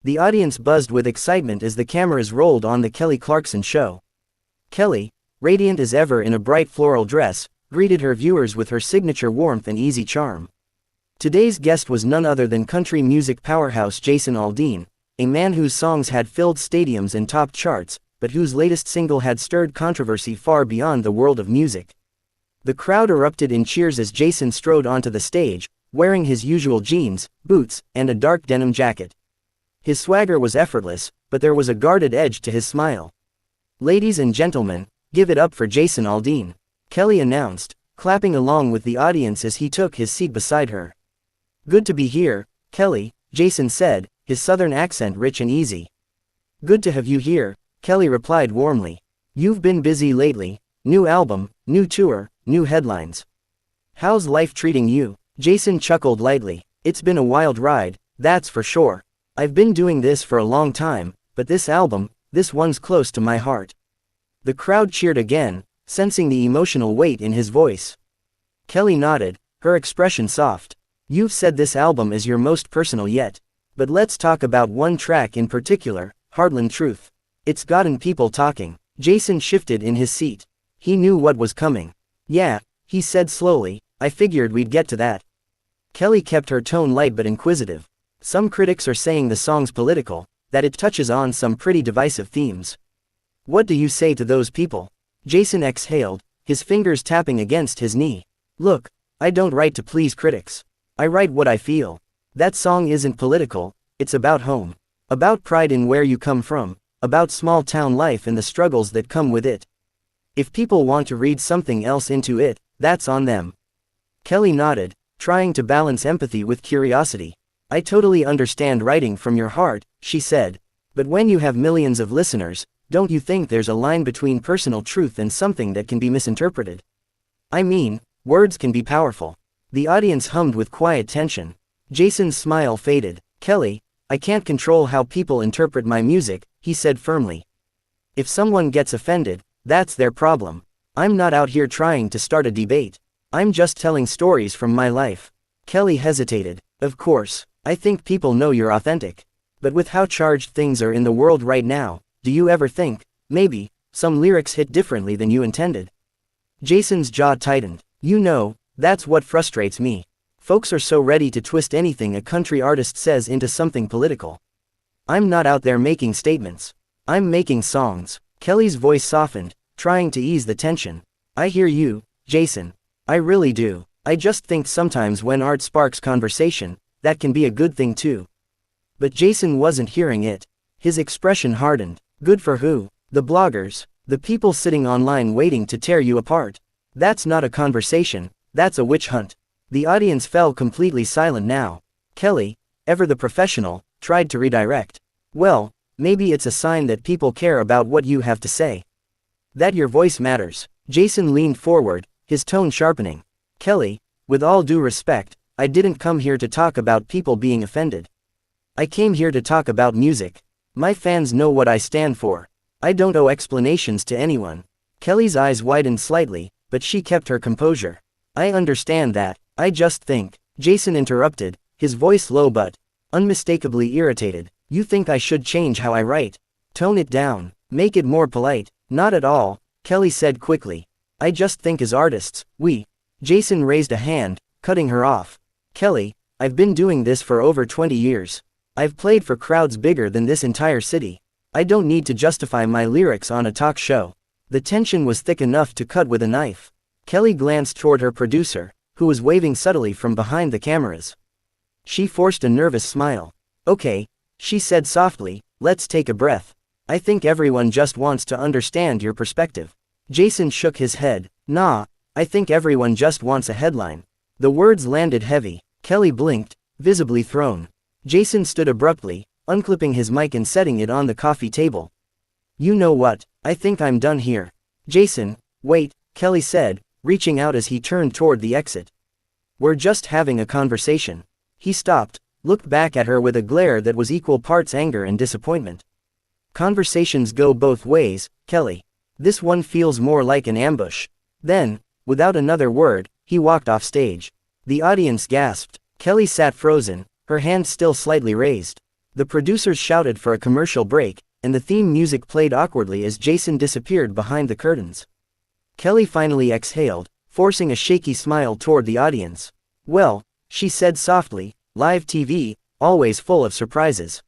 The audience buzzed with excitement as the cameras rolled on the Kelly Clarkson show. Kelly, radiant as ever in a bright floral dress, greeted her viewers with her signature warmth and easy charm. Today's guest was none other than country music powerhouse Jason Aldean, a man whose songs had filled stadiums and topped charts, but whose latest single had stirred controversy far beyond the world of music. The crowd erupted in cheers as Jason strode onto the stage, wearing his usual jeans, boots, and a dark denim jacket. His swagger was effortless, but there was a guarded edge to his smile. "Ladies and gentlemen, give it up for Jason Aldean," Kelly announced, clapping along with the audience as he took his seat beside her. "Good to be here, Kelly," Jason said, his southern accent rich and easy. "Good to have you here," Kelly replied warmly. "You've been busy lately, new album, new tour, new headlines. How's life treating you?" Jason chuckled lightly. "It's been a wild ride, that's for sure. I've been doing this for a long time, but this album, this one's close to my heart." The crowd cheered again, sensing the emotional weight in his voice. Kelly nodded, her expression soft. "You've said this album is your most personal yet. But let's talk about one track in particular, Heartland Truth. It's gotten people talking." Jason shifted in his seat. He knew what was coming. "Yeah," he said slowly, "I figured we'd get to that." Kelly kept her tone light but inquisitive. "Some critics are saying the song's political, that it touches on some pretty divisive themes. What do you say to those people?" Jason exhaled, his fingers tapping against his knee. "Look, I don't write to please critics. I write what I feel. That song isn't political, it's about home. About pride in where you come from, about small town life and the struggles that come with it. If people want to read something else into it, that's on them." Kelly nodded, trying to balance empathy with curiosity. "I totally understand writing from your heart," she said. "But when you have millions of listeners, don't you think there's a line between personal truth and something that can be misinterpreted? I mean, words can be powerful." The audience hummed with quiet tension. Jason's smile faded. "Kelly, I can't control how people interpret my music," he said firmly. "If someone gets offended, that's their problem. I'm not out here trying to start a debate. I'm just telling stories from my life." Kelly hesitated. "Of course, I think people know you're authentic. But with how charged things are in the world right now, do you ever think, maybe, some lyrics hit differently than you intended?" Jason's jaw tightened. "You know, that's what frustrates me. Folks are so ready to twist anything a country artist says into something political. I'm not out there making statements. I'm making songs." Kelly's voice softened, trying to ease the tension. "I hear you, Jason. I really do. I just think sometimes when art sparks conversation, that can be a good thing too." But Jason wasn't hearing it. His expression hardened. "Good for who? The bloggers, the people sitting online waiting to tear you apart. That's not a conversation, that's a witch hunt." The audience fell completely silent now. Kelly, ever the professional, tried to redirect. "Well, maybe it's a sign that people care about what you have to say. That your voice matters." Jason leaned forward, his tone sharpening. "Kelly, with all due respect, I didn't come here to talk about people being offended. I came here to talk about music. My fans know what I stand for. I don't owe explanations to anyone." Kelly's eyes widened slightly, but she kept her composure. "I understand that. I just think," Jason interrupted, his voice low but unmistakably irritated. "You think I should change how I write? Tone it down, make it more polite." "Not at all," Kelly said quickly. "I just think as artists, Jason raised a hand, cutting her off. "Kelly, I've been doing this for over 20 years. I've played for crowds bigger than this entire city. I don't need to justify my lyrics on a talk show." The tension was thick enough to cut with a knife. Kelly glanced toward her producer, who was waving subtly from behind the cameras. She forced a nervous smile. "Okay," she said softly, "let's take a breath. I think everyone just wants to understand your perspective." Jason shook his head. "Nah, I think everyone just wants a headline." The words landed heavy. Kelly blinked, visibly thrown. Jason stood abruptly, unclipping his mic and setting it on the coffee table. "You know what, I think I'm done here." "Jason, wait," Kelly said, reaching out as he turned toward the exit. "We're just having a conversation." He stopped, looked back at her with a glare that was equal parts anger and disappointment. "Conversations go both ways, Kelly. This one feels more like an ambush." Then, without another word, he walked off stage. The audience gasped. Kelly sat frozen, her hand still slightly raised. The producers shouted for a commercial break, and the theme music played awkwardly as Jason disappeared behind the curtains. Kelly finally exhaled, forcing a shaky smile toward the audience. "Well," she said softly, "live TV, always full of surprises."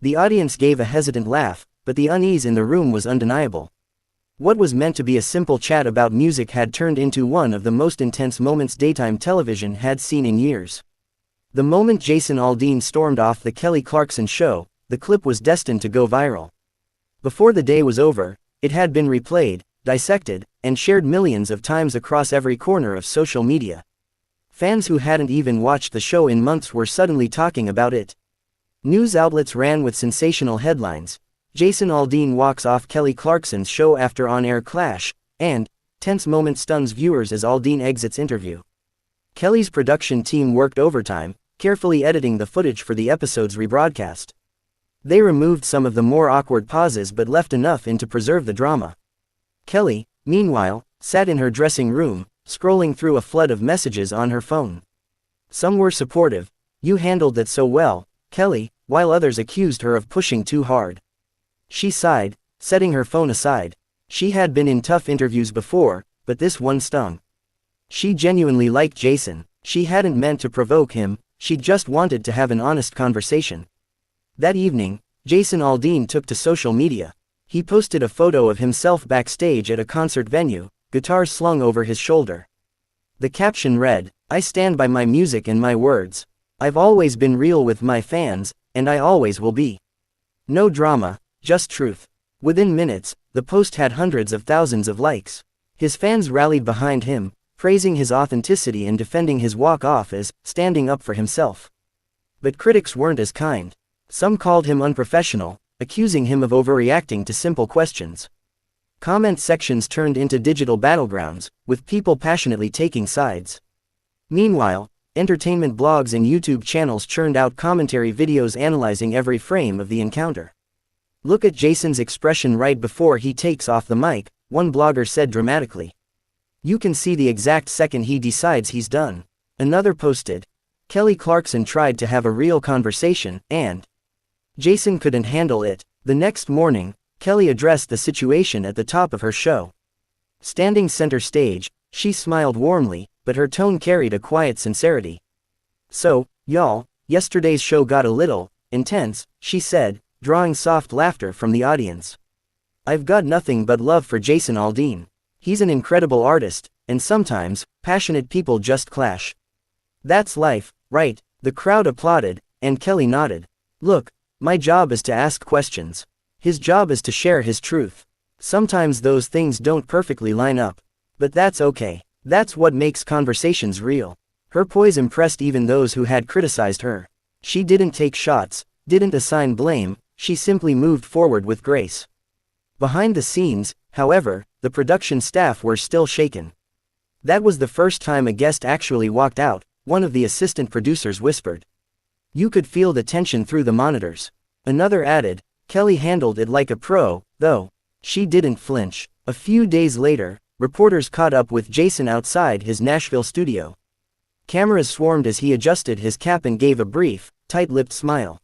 The audience gave a hesitant laugh, but the unease in the room was undeniable. What was meant to be a simple chat about music had turned into one of the most intense moments daytime television had seen in years. The moment Jason Aldean stormed off the Kelly Clarkson show, the clip was destined to go viral. Before the day was over, it had been replayed, dissected, and shared millions of times across every corner of social media. Fans who hadn't even watched the show in months were suddenly talking about it. News outlets ran with sensational headlines: "Jason Aldean walks off Kelly Clarkson's show after on-air clash," and "Tense moment stuns viewers as Aldean exits interview." Kelly's production team worked overtime, carefully editing the footage for the episode's rebroadcast. They removed some of the more awkward pauses but left enough in to preserve the drama. Kelly, meanwhile, sat in her dressing room, scrolling through a flood of messages on her phone. Some were supportive: "You handled that so well, Kelly," while others accused her of pushing too hard. She sighed, setting her phone aside. She had been in tough interviews before, but this one stung. She genuinely liked Jason. She hadn't meant to provoke him, she just wanted to have an honest conversation. That evening, Jason Aldean took to social media. He posted a photo of himself backstage at a concert venue, guitar slung over his shoulder. The caption read, "I stand by my music and my words. I've always been real with my fans, and I always will be. No drama, just truth." Within minutes, the post had hundreds of thousands of likes. His fans rallied behind him, praising his authenticity and defending his walk-off as standing up for himself. But critics weren't as kind. Some called him unprofessional, accusing him of overreacting to simple questions. Comment sections turned into digital battlegrounds, with people passionately taking sides. Meanwhile, entertainment blogs and YouTube channels churned out commentary videos analyzing every frame of the encounter. "Look at Jason's expression right before he takes off the mic," one blogger said dramatically. "You can see the exact second he decides he's done." Another posted, "Kelly Clarkson tried to have a real conversation, and Jason couldn't handle it." The next morning, Kelly addressed the situation at the top of her show. Standing center stage, she smiled warmly, but her tone carried a quiet sincerity. "So, y'all, yesterday's show got a little intense," she said, drawing soft laughter from the audience. "I've got nothing but love for Jason Aldean. He's an incredible artist, and sometimes, passionate people just clash. That's life, right?" The crowd applauded, and Kelly nodded. "Look, my job is to ask questions. His job is to share his truth. Sometimes those things don't perfectly line up. But that's okay. That's what makes conversations real." Her poise impressed even those who had criticized her. She didn't take shots, didn't assign blame, she simply moved forward with grace. Behind the scenes, however, the production staff were still shaken. "That was the first time a guest actually walked out," one of the assistant producers whispered. "You could feel the tension through the monitors." Another added, "Kelly handled it like a pro, though. She didn't flinch." A few days later, reporters caught up with Jason outside his Nashville studio. Cameras swarmed as he adjusted his cap and gave a brief, tight-lipped smile.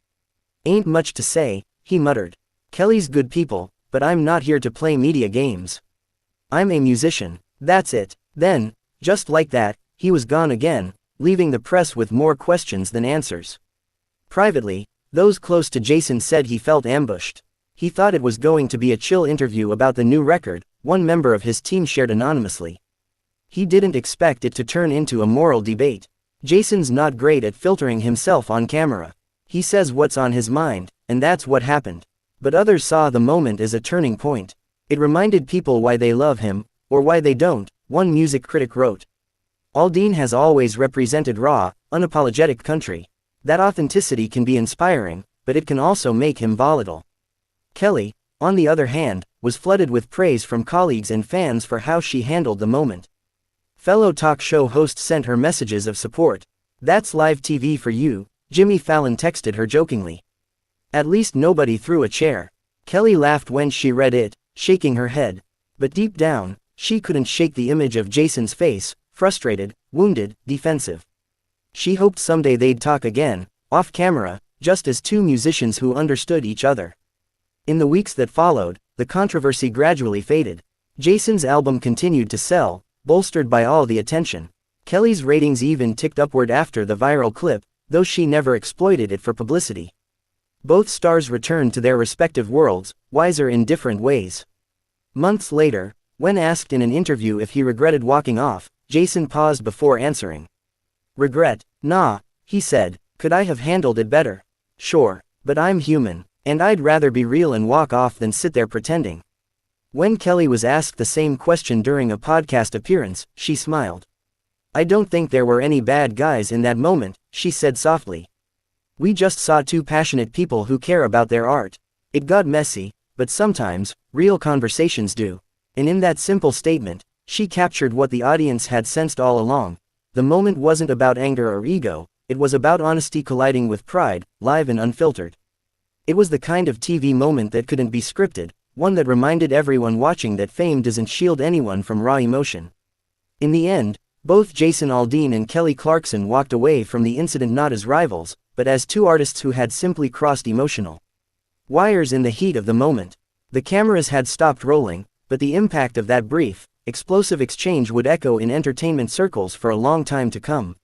"Ain't much to say," he muttered. "Kelly's good people, but I'm not here to play media games. I'm a musician. That's it." Then, just like that, he was gone again, leaving the press with more questions than answers. Privately, those close to Jason said he felt ambushed. He thought it was going to be a chill interview about the new record, one member of his team shared anonymously. He didn't expect it to turn into a moral debate. Jason's not great at filtering himself on camera. He says what's on his mind, and that's what happened. But others saw the moment as a turning point. It reminded people why they love him, or why they don't, one music critic wrote. "Aldean has always represented raw, unapologetic country. That authenticity can be inspiring, but it can also make him volatile." Kelly, on the other hand, was flooded with praise from colleagues and fans for how she handled the moment. Fellow talk show hosts sent her messages of support. "That's live TV for you," Jimmy Fallon texted her jokingly. "At least nobody threw a chair." Kelly laughed when she read it, shaking her head. But deep down, she couldn't shake the image of Jason's face, frustrated, wounded, defensive. She hoped someday they'd talk again, off camera, just as two musicians who understood each other. In the weeks that followed, the controversy gradually faded. Jason's album continued to sell, bolstered by all the attention. Kelly's ratings even ticked upward after the viral clip, though she never exploited it for publicity. Both stars returned to their respective worlds, wiser in different ways. Months later, when asked in an interview if he regretted walking off, Jason paused before answering. "Regret? Nah," he said. "Could I have handled it better? Sure, but I'm human, and I'd rather be real and walk off than sit there pretending." When Kelly was asked the same question during a podcast appearance, she smiled. "I don't think there were any bad guys in that moment," she said softly. "We just saw two passionate people who care about their art. It got messy, but sometimes, real conversations do." And in that simple statement, she captured what the audience had sensed all along. The moment wasn't about anger or ego, it was about honesty colliding with pride, live and unfiltered. It was the kind of TV moment that couldn't be scripted, one that reminded everyone watching that fame doesn't shield anyone from raw emotion. In the end, both Jason Aldean and Kelly Clarkson walked away from the incident not as rivals, but as two artists who had simply crossed emotional wires in the heat of the moment. The cameras had stopped rolling, but the impact of that brief, explosive exchange would echo in entertainment circles for a long time to come.